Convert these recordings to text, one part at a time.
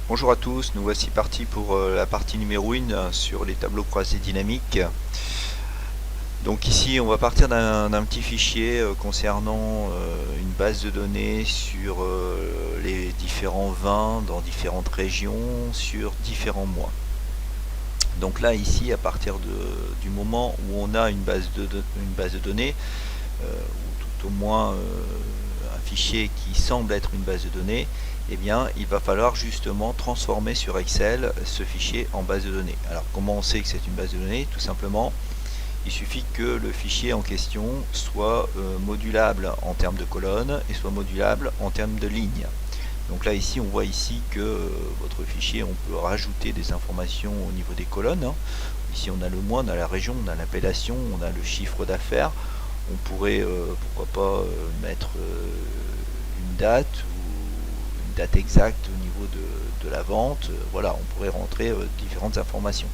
Bonjour à tous, nous voici partis pour la partie numéro 1 sur les tableaux croisés dynamiques. Donc ici on va partir d'un petit fichier concernant une base de données sur les différents vins dans différentes régions sur différents mois. Donc là ici à partir du moment où on a une base de données, ou tout au moins un fichier qui semble être une base de données, eh bien, il va falloir justement transformer sur Excel ce fichier en base de données. Alors, comment on sait que c'est une base de données? Tout simplement, il suffit que le fichier en question soit modulable en termes de colonnes et soit modulable en termes de lignes. Donc là, ici, on voit ici que votre fichier, on peut rajouter des informations au niveau des colonnes. Ici, on a le mois, on a la région, on a l'appellation, on a le chiffre d'affaires. On pourrait, pourquoi pas, mettre une date ou une date exacte au niveau de la vente. Voilà, on pourrait rentrer différentes informations.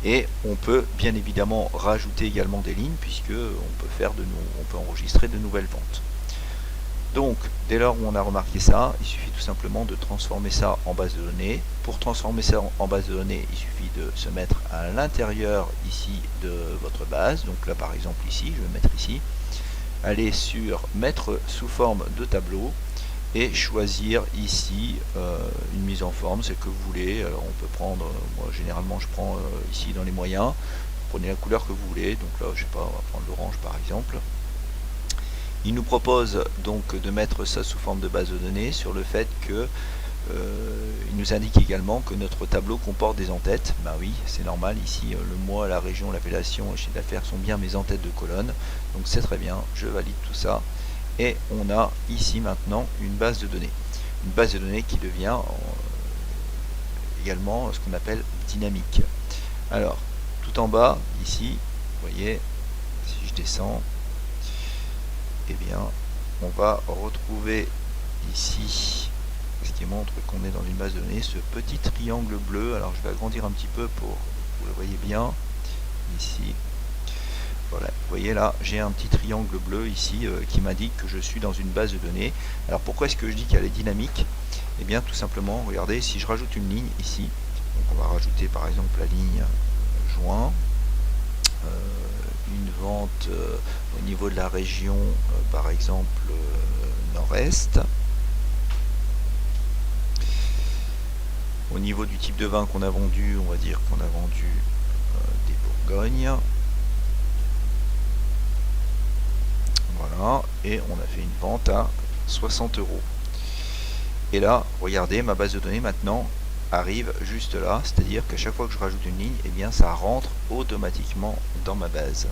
Et on peut bien évidemment rajouter également des lignes puisque on peut enregistrer de nouvelles ventes. Donc, dès lors où on a remarqué ça, il suffit tout simplement de transformer ça en base de données. Pour transformer ça en base de données, il suffit de se mettre à l'intérieur ici de votre base. Donc là, par exemple, ici, je vais mettre ici. Aller sur mettre sous forme de tableau et choisir ici une mise en forme, c'est que vous voulez. Alors on peut prendre, moi généralement je prends ici dans les moyens, vous prenez la couleur que vous voulez. Donc là, je sais pas, on va prendre l'orange par exemple. Il nous propose donc de mettre ça sous forme de base de données sur le fait que il nous indique également que notre tableau comporte des en-têtes. Ben oui, c'est normal, ici le mois, la région, l'appellation, le chiffre d'affaires sont bien mes en-têtes de colonne. Donc c'est très bien, je valide tout ça. Et on a ici maintenant une base de données. Une base de données qui devient également ce qu'on appelle dynamique. Alors, tout en bas, ici, vous voyez, si je descends, eh bien, on va retrouver ici ce qui montre qu'on est dans une base de données, ce petit triangle bleu. Alors je vais agrandir un petit peu pour que vous le voyez bien ici. Voilà, vous voyez là, j'ai un petit triangle bleu ici qui m'indique que je suis dans une base de données. Alors pourquoi est-ce que je dis qu'elle est dynamique? Eh bien tout simplement, regardez, si je rajoute une ligne ici, donc on va rajouter par exemple la ligne juin, une vente au niveau de la région, par exemple nord-est. Au niveau du type de vin qu'on a vendu, on va dire qu'on a vendu des Bourgognes. Voilà, et on a fait une vente à 60 €. Et là, regardez, ma base de données maintenant arrive juste là, c'est-à-dire qu'à chaque fois que je rajoute une ligne, eh bien ça rentre automatiquement dans ma base.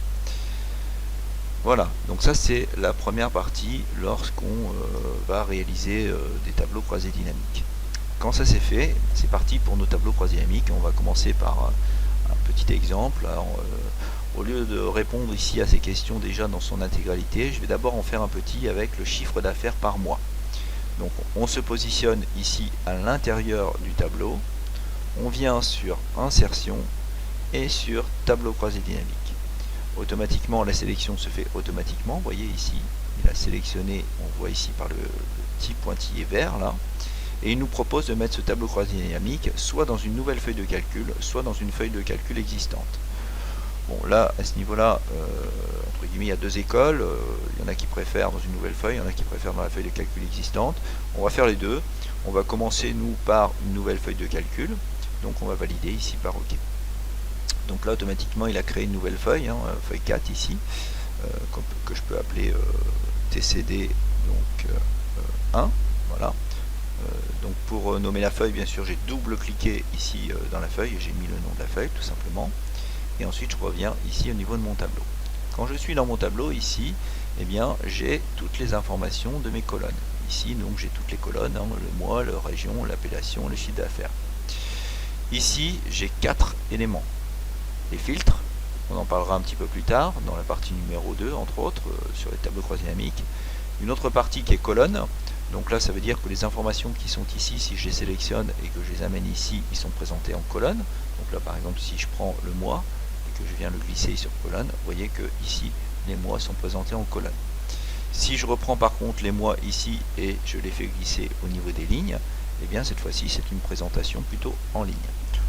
Voilà, donc ça c'est la première partie lorsqu'on va réaliser des tableaux croisés dynamiques. Quand ça c'est fait, c'est parti pour nos tableaux croisés dynamiques. On va commencer par un petit exemple. Alors, au lieu de répondre ici à ces questions déjà dans son intégralité, je vais d'abord en faire un petit avec le chiffre d'affaires par mois. Donc on se positionne ici à l'intérieur du tableau, on vient sur insertion et sur tableau croisé dynamique. Automatiquement la sélection se fait automatiquement, vous voyez ici il a sélectionné, on voit ici par le petit pointillé vert là, et il nous propose de mettre ce tableau croisé dynamique soit dans une nouvelle feuille de calcul, soit dans une feuille de calcul existante. Bon là, à ce niveau-là, entre guillemets, il y a deux écoles. Il y en a qui préfèrent dans une nouvelle feuille, il y en a qui préfèrent dans la feuille de calcul existante. On va faire les deux. On va commencer, nous, par une nouvelle feuille de calcul. Donc on va valider ici par OK. Donc là, automatiquement, il a créé une nouvelle feuille, feuille 4 ici, que je peux appeler TCD donc, 1. Voilà. Donc pour nommer la feuille, bien sûr, j'ai double-cliqué ici dans la feuille et j'ai mis le nom de la feuille, tout simplement. Et ensuite je reviens ici au niveau de mon tableau. Quand je suis dans mon tableau ici, eh bien j'ai toutes les informations de mes colonnes. Ici donc j'ai toutes les colonnes, le mois, la région, l'appellation, le chiffre d'affaires. Ici j'ai 4 éléments. Les filtres, on en parlera un petit peu plus tard dans la partie numéro 2 entre autres sur les tableaux croisés dynamiques. Une autre partie qui est colonne. Donc là ça veut dire que les informations qui sont ici, si je les sélectionne et que je les amène ici, ils sont présentés en colonne. Donc là par exemple si je prends le mois, que je viens le glisser sur colonne, vous voyez que ici les mois sont présentés en colonne. Si je reprends par contre les mois ici et je les fais glisser au niveau des lignes, et bien cette fois-ci c'est une présentation plutôt en ligne.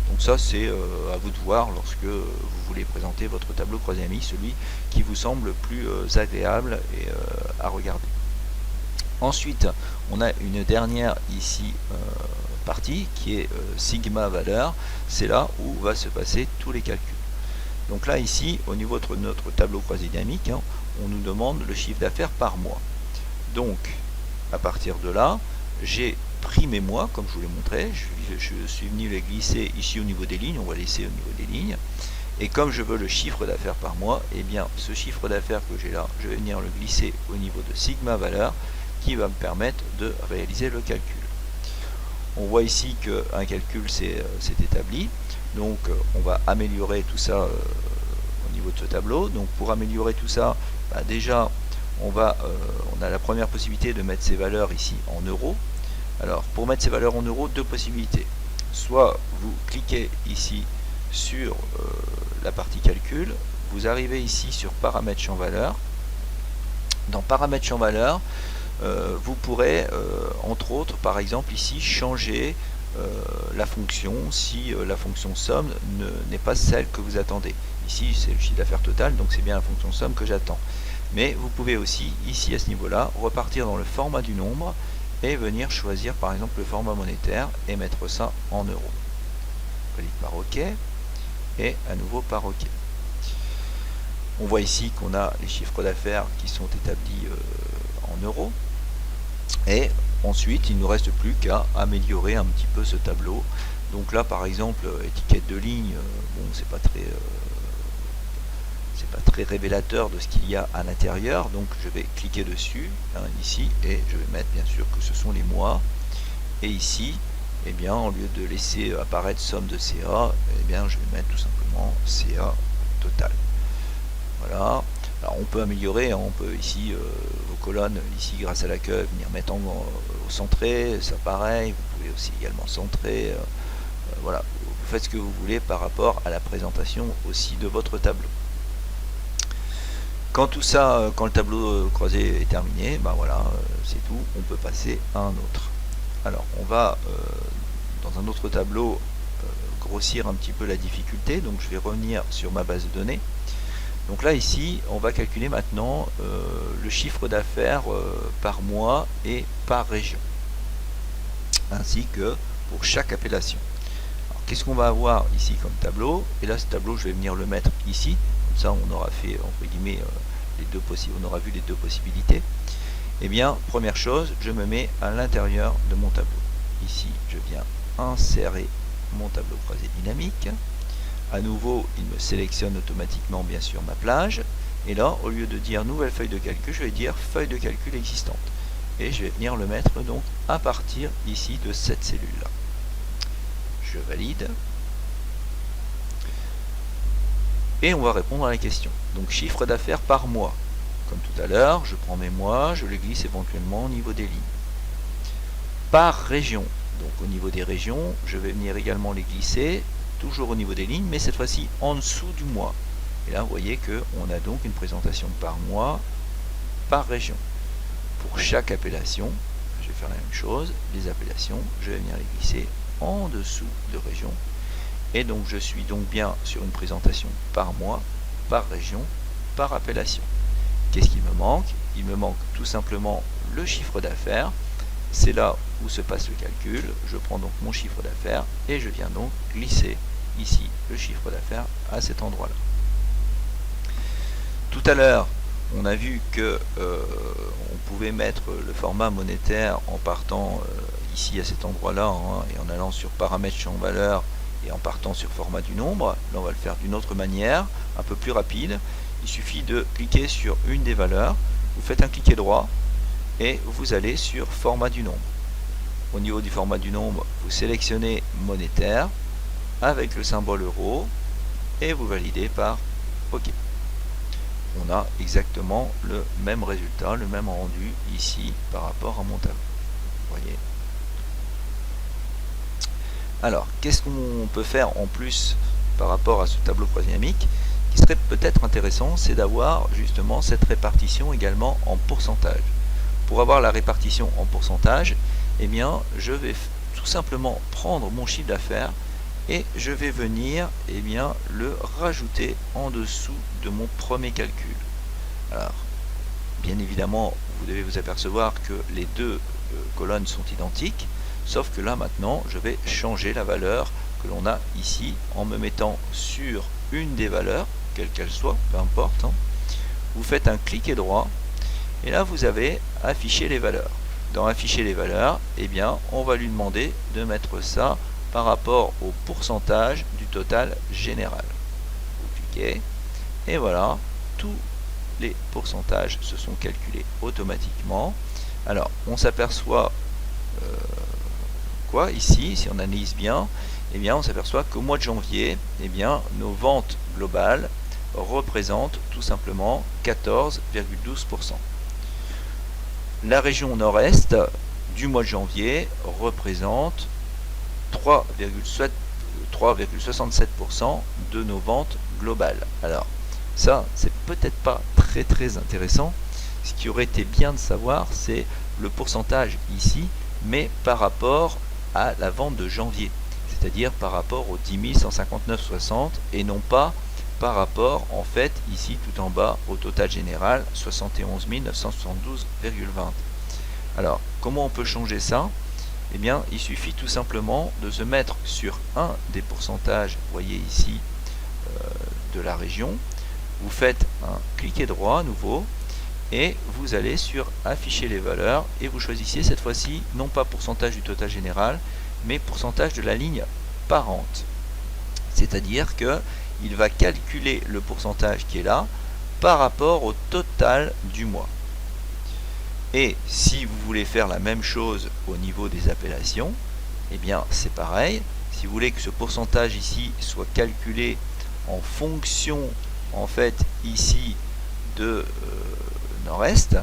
Donc ça c'est à vous de voir lorsque vous voulez présenter votre tableau croisé dynamique, celui qui vous semble plus agréable et à regarder. Ensuite, on a une dernière ici partie qui est sigma valeur. C'est là où va se passer tous les calculs. Donc là ici, au niveau de notre tableau croisé dynamique, hein, on nous demande le chiffre d'affaires par mois. Donc à partir de là, j'ai pris mes mois, comme je vous l'ai montré, je suis venu les glisser ici au niveau des lignes, on va laisser au niveau des lignes. Et comme je veux le chiffre d'affaires par mois, et bien ce chiffre d'affaires que j'ai là, je vais venir le glisser au niveau de sigma valeur, qui va me permettre de réaliser le calcul. On voit ici qu'un calcul s'est établi, donc on va améliorer tout ça au niveau de ce tableau. Donc pour améliorer tout ça, bah déjà on a la première possibilité de mettre ces valeurs ici en euros. Alors pour mettre ces valeurs en euros, deux possibilités. Soit vous cliquez ici sur la partie calcul, vous arrivez ici sur paramètres champ valeur. Dans paramètres champ valeur, vous pourrez entre autres par exemple ici changer la fonction si la fonction somme n'est pas celle que vous attendez. Ici c'est le chiffre d'affaires total, donc c'est bien la fonction somme que j'attends. Mais vous pouvez aussi ici à ce niveau là repartir dans le format du nombre et venir choisir par exemple le format monétaire et mettre ça en euros. Clique par OK et à nouveau par OK. On voit ici qu'on a les chiffres d'affaires qui sont établis en euros. Et ensuite, il ne nous reste plus qu'à améliorer un petit peu ce tableau. Donc là, par exemple, étiquette de ligne, bon, c'est pas très révélateur de ce qu'il y a à l'intérieur. Donc je vais cliquer dessus, hein, ici, et je vais mettre bien sûr que ce sont les mois. Et ici, eh bien, au lieu de laisser apparaître somme de CA, eh bien, je vais mettre tout simplement CA total. Voilà. Alors on peut améliorer, hein, on peut ici vos colonnes, ici grâce à la queue, venir mettre au centré, ça pareil, vous pouvez aussi également centrer, voilà, vous faites ce que vous voulez par rapport à la présentation aussi de votre tableau. Quand tout ça, quand le tableau croisé est terminé, ben voilà, c'est tout, on peut passer à un autre. Alors on va dans un autre tableau grossir un petit peu la difficulté, donc je vais revenir sur ma base de données. Donc là ici, on va calculer maintenant le chiffre d'affaires par mois et par région, ainsi que pour chaque appellation. Qu'est-ce qu'on va avoir ici comme tableau? Et là, ce tableau, je vais venir le mettre ici, comme ça on aura fait, entre guillemets, on aura vu les deux possibilités. Eh bien, première chose, je me mets à l'intérieur de mon tableau. Ici, je viens insérer mon tableau croisé dynamique. À nouveau, il me sélectionne automatiquement bien sûr ma plage. Et là, au lieu de dire nouvelle feuille de calcul, je vais dire feuille de calcul existante. Et je vais venir le mettre donc à partir ici de cette cellule-là. Je valide. Et on va répondre à la question. Donc chiffre d'affaires par mois. Comme tout à l'heure, je prends mes mois, je les glisse éventuellement au niveau des lignes. Par région. Donc au niveau des régions, je vais venir également les glisser toujours au niveau des lignes, mais cette fois-ci en dessous du mois. Et là, vous voyez qu'on a donc une présentation par mois, par région. Pour chaque appellation, je vais faire la même chose, les appellations, je vais venir les glisser en dessous de région. Et donc, je suis donc bien sur une présentation par mois, par région, par appellation. Qu'est-ce qui me manque? Il me manque tout simplement le chiffre d'affaires. C'est là où se passe le calcul. Je prends donc mon chiffre d'affaires et je viens donc glisser ici le chiffre d'affaires à cet endroit-là. Tout à l'heure, on a vu que on pouvait mettre le format monétaire en partant ici à cet endroit-là, hein, et en allant sur paramètres champ valeur et en partant sur format du nombre. Là, on va le faire d'une autre manière, un peu plus rapide. Il suffit de cliquer sur une des valeurs, vous faites un cliquet droit et vous allez sur format du nombre. Au niveau du format du nombre, vous sélectionnez monétaire avec le symbole euro et vous validez par OK. On a exactement le même résultat, le même rendu ici par rapport à mon tableau. Vous voyez. Alors, qu'est-ce qu'on peut faire en plus par rapport à ce tableau croisé dynamique? Qui serait peut-être intéressant, c'est d'avoir justement cette répartition également en pourcentage. Pour avoir la répartition en pourcentage, eh bien, je vais tout tout simplement prendre mon chiffre d'affaires et je vais venir le rajouter en dessous de mon premier calcul. Alors, bien évidemment, vous devez vous apercevoir que les deux colonnes sont identiques, sauf que là maintenant, je vais changer la valeur que l'on a ici en me mettant sur une des valeurs, quelle qu'elle soit, peu importe. Vous faites un cliquet droit et là vous avez affiché les valeurs. Dans afficher les valeurs, on va lui demander de mettre ça par rapport au pourcentage du total général. Vous cliquez et voilà, tous les pourcentages se sont calculés automatiquement. Alors on s'aperçoit quoi ici, si on analyse bien, on s'aperçoit qu'au mois de janvier, nos ventes globales représentent tout simplement 14,12%. La région nord-est du mois de janvier représente 3,67% de nos ventes globales. Alors, ça, c'est peut-être pas très intéressant. Ce qui aurait été bien de savoir, c'est le pourcentage ici, mais par rapport à la vente de janvier, c'est-à-dire par rapport aux 10 159,60 et non pas par rapport, en fait, ici tout en bas, au total général, 71 972,20. Alors, comment on peut changer ça? Il suffit tout simplement de se mettre sur un des pourcentages, vous voyez ici, de la région. Vous faites un cliquet droit à nouveau et vous allez sur afficher les valeurs et vous choisissez cette fois-ci non pas pourcentage du total général mais pourcentage de la ligne parente, c'est-à-dire que il va calculer le pourcentage qui est là par rapport au total du mois. Et si vous voulez faire la même chose au niveau des appellations, c'est pareil. Si vous voulez que ce pourcentage ici soit calculé en fonction en fait ici de nord-est,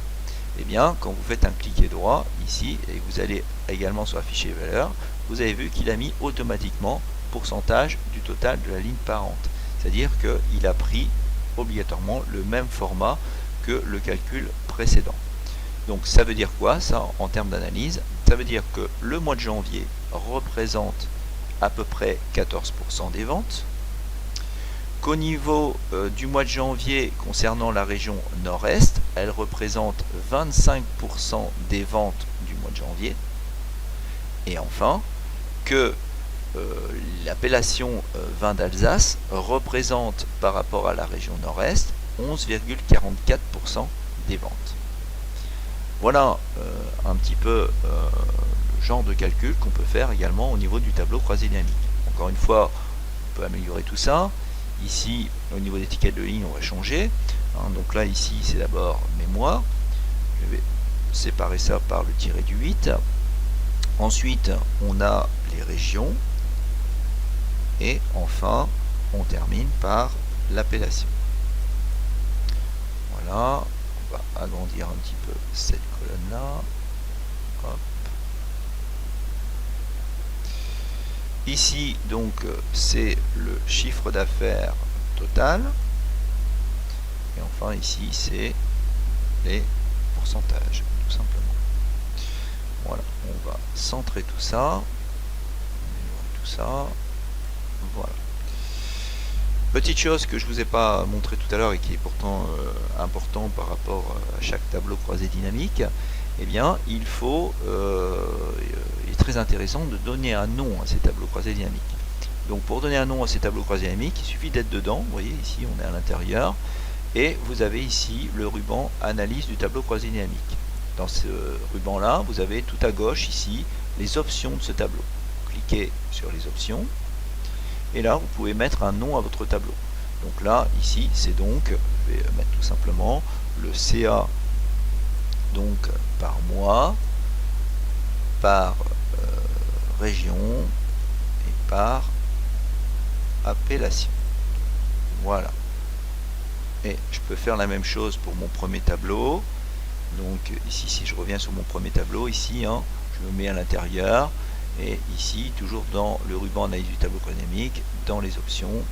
quand vous faites un cliquet droit ici et vous allez également sur afficher valeur, vous avez vu qu'il a mis automatiquement pourcentage du total de la ligne parente, c'est-à-dire qu'il a pris obligatoirement le même format que le calcul précédent. Donc ça veut dire quoi ça en termes d'analyse? Ça veut dire que le mois de janvier représente à peu près 14% des ventes, qu'au niveau du mois de janvier concernant la région nord-est, elle représente 25% des ventes du mois de janvier, et enfin que l'appellation vin d'Alsace représente par rapport à la région nord-est 11,44% des ventes. Voilà un petit peu le genre de calcul qu'on peut faire également au niveau du tableau croisé dynamique. Encore une fois, on peut améliorer tout ça. Ici, au niveau des tickets de ligne, on va changer. Donc là, ici, c'est d'abord mes mois. Je vais séparer ça par le tiré du 8. Ensuite, on a les régions. Et enfin, on termine par l'appellation. Voilà. On va agrandir un petit peu cette colonne-là. Hop. Ici, donc, c'est le chiffre d'affaires total. Et enfin, ici, c'est les pourcentages, tout simplement. Voilà, on va centrer tout ça. Tout ça. Voilà. Petite chose que je ne vous ai pas montré tout à l'heure et qui est pourtant important par rapport à chaque tableau croisé dynamique, il est très intéressant de donner un nom à ces tableaux croisés dynamiques. Donc pour donner un nom à ces tableaux croisés dynamiques, il suffit d'être dedans. Vous voyez ici on est à l'intérieur et vous avez ici le ruban analyse du tableau croisé dynamique. Dans ce ruban là, vous avez tout à gauche ici les options de ce tableau. Cliquez sur les options et là vous pouvez mettre un nom à votre tableau. Donc là ici c'est donc, je vais mettre tout simplement le CA donc par mois, par région et par appellation. Voilà. Et je peux faire la même chose pour mon premier tableau. Donc ici, si je reviens sur mon premier tableau, ici, je me mets à l'intérieur. Et ici, toujours dans le ruban analyse du tableau dynamique, dans les options,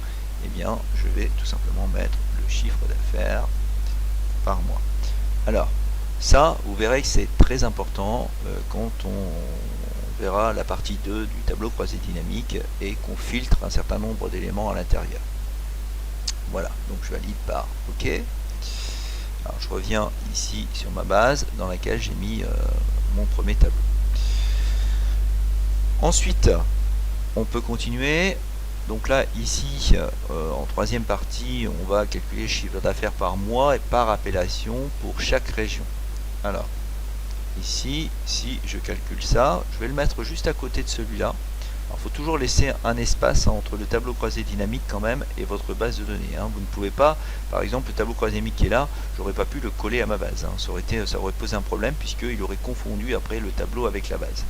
je vais tout simplement mettre le chiffre d'affaires par mois. Alors, ça, vous verrez que c'est très important quand on verra la partie 2 du tableau croisé dynamique et qu'on filtre un certain nombre d'éléments à l'intérieur. Voilà, donc je valide par OK. Alors je reviens ici sur ma base dans laquelle j'ai mis mon premier tableau. Ensuite, on peut continuer. Donc là, ici, en troisième partie, on va calculer le chiffre d'affaires par mois et par appellation pour chaque région. Alors, ici, si je calcule ça, je vais le mettre juste à côté de celui-là. Il faut toujours laisser un espace entre le tableau croisé dynamique quand même et votre base de données. Vous ne pouvez pas, par exemple, le tableau croisé dynamique qui est là, j'aurais pas pu le coller à ma base. Ça aurait posé un problème puisqu'il aurait confondu après le tableau avec la base.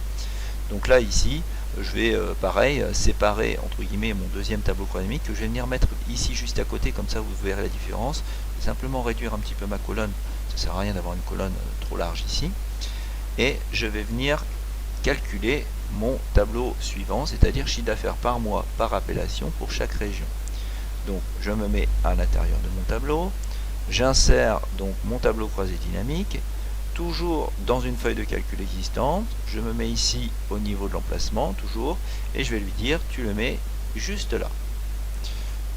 Donc là, ici, je vais, pareil, séparer, entre guillemets, mon deuxième tableau croisé dynamique que je vais venir mettre ici juste à côté, comme ça vous verrez la différence. Je vais simplement réduire un petit peu ma colonne, ça ne sert à rien d'avoir une colonne trop large ici. Et je vais venir calculer mon tableau suivant, c'est-à-dire chiffre d'affaires par mois par appellation pour chaque région. Donc je me mets à l'intérieur de mon tableau, j'insère donc mon tableau croisé dynamique, toujours dans une feuille de calcul existante, je me mets ici au niveau de l'emplacement, toujours, et je vais lui dire tu le mets juste là.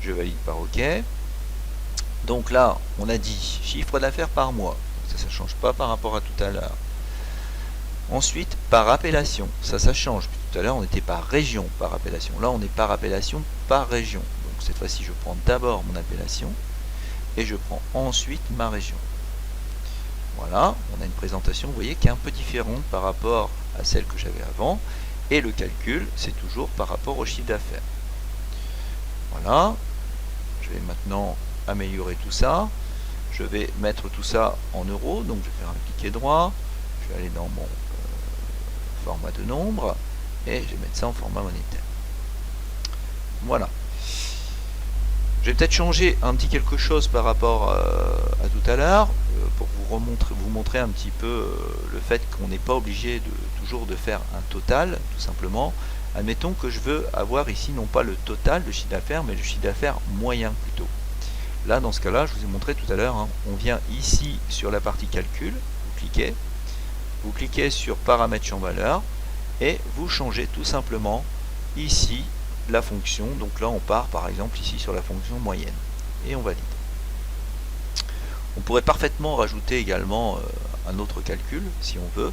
Je valide par OK. Donc là, on a dit chiffre d'affaires par mois, ça ne change pas par rapport à tout à l'heure. Ensuite, par appellation, ça change. Tout à l'heure, on était par région, par appellation. Là, on est par appellation, par région. Donc cette fois-ci, je prends d'abord mon appellation et je prends ensuite ma région. Voilà, on a une présentation, vous voyez, qui est un peu différente par rapport à celle que j'avais avant. Et le calcul, c'est toujours par rapport au chiffre d'affaires. Voilà, je vais maintenant améliorer tout ça. Je vais mettre tout ça en euros, donc je vais faire un cliquet droit. Je vais aller dans mon format de nombre et je vais mettre ça en format monétaire. Voilà. Je vais peut-être changer un petit quelque chose par rapport à tout à l'heure pour vous montrer un petit peu le fait qu'on n'est pas obligé toujours de faire un total, tout simplement. Admettons que je veux avoir ici non pas le total de chiffre d'affaires, mais le chiffre d'affaires moyen plutôt. Là, dans ce cas-là, je vous ai montré tout à l'heure, on vient ici sur la partie calcul, vous cliquez sur paramètres champ valeur et vous changez tout simplement ici la fonction. Donc là, on part par exemple ici sur la fonction moyenne et on valide. On pourrait parfaitement rajouter également un autre calcul si on veut.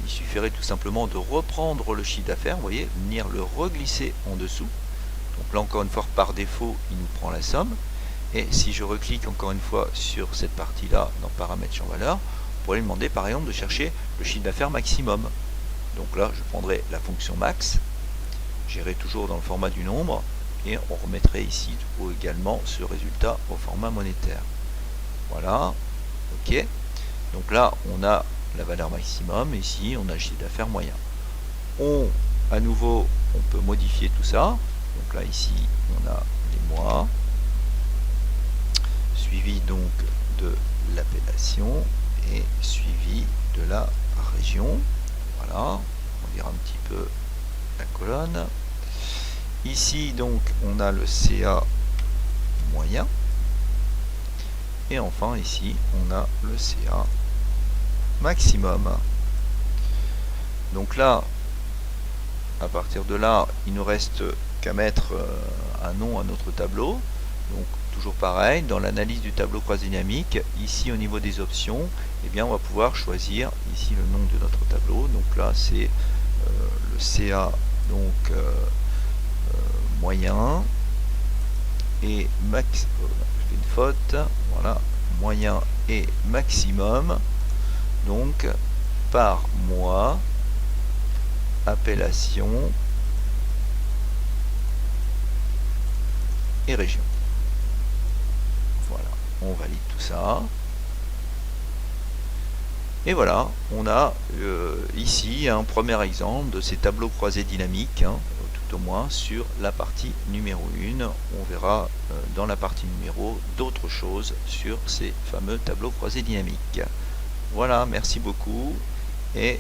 Il suffirait tout simplement de reprendre le chiffre d'affaires, vous voyez, venir le reglisser en dessous. Donc là, encore une fois, par défaut, il nous prend la somme. Et si je reclique encore une fois sur cette partie-là, dans paramètres champ valeur, on pourrait lui demander par exemple de chercher le chiffre d'affaires maximum. Donc là, je prendrai la fonction max, j'irai toujours dans le format du nombre, et on remettrait ici également ce résultat au format monétaire. Voilà, ok. Donc là, on a la valeur maximum, ici, on a le chiffre d'affaires moyen. À nouveau, on peut modifier tout ça. Donc là, ici, on a les mois, suivi donc de l'appellation et suivi de la région. Voilà, on dira un petit peu la colonne. Ici donc on a le CA moyen. Et enfin ici on a le CA maximum. Donc là, à partir de là, il ne nous reste qu'à mettre un nom à notre tableau. Donc toujours pareil, dans l'analyse du tableau croisé dynamique, ici au niveau des options, eh bien, on va pouvoir choisir ici le nom de notre tableau. Donc là c'est le CA donc moyen et max. Je fais une faute. Voilà, moyen et maximum. Donc par mois, appellation et région. Voilà, on valide tout ça. Et voilà, on a ici un premier exemple de ces tableaux croisés dynamiques, tout au moins sur la partie numéro 1. On verra dans la partie numéro d'autres choses sur ces fameux tableaux croisés dynamiques. Voilà, merci beaucoup et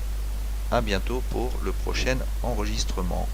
à bientôt pour le prochain enregistrement.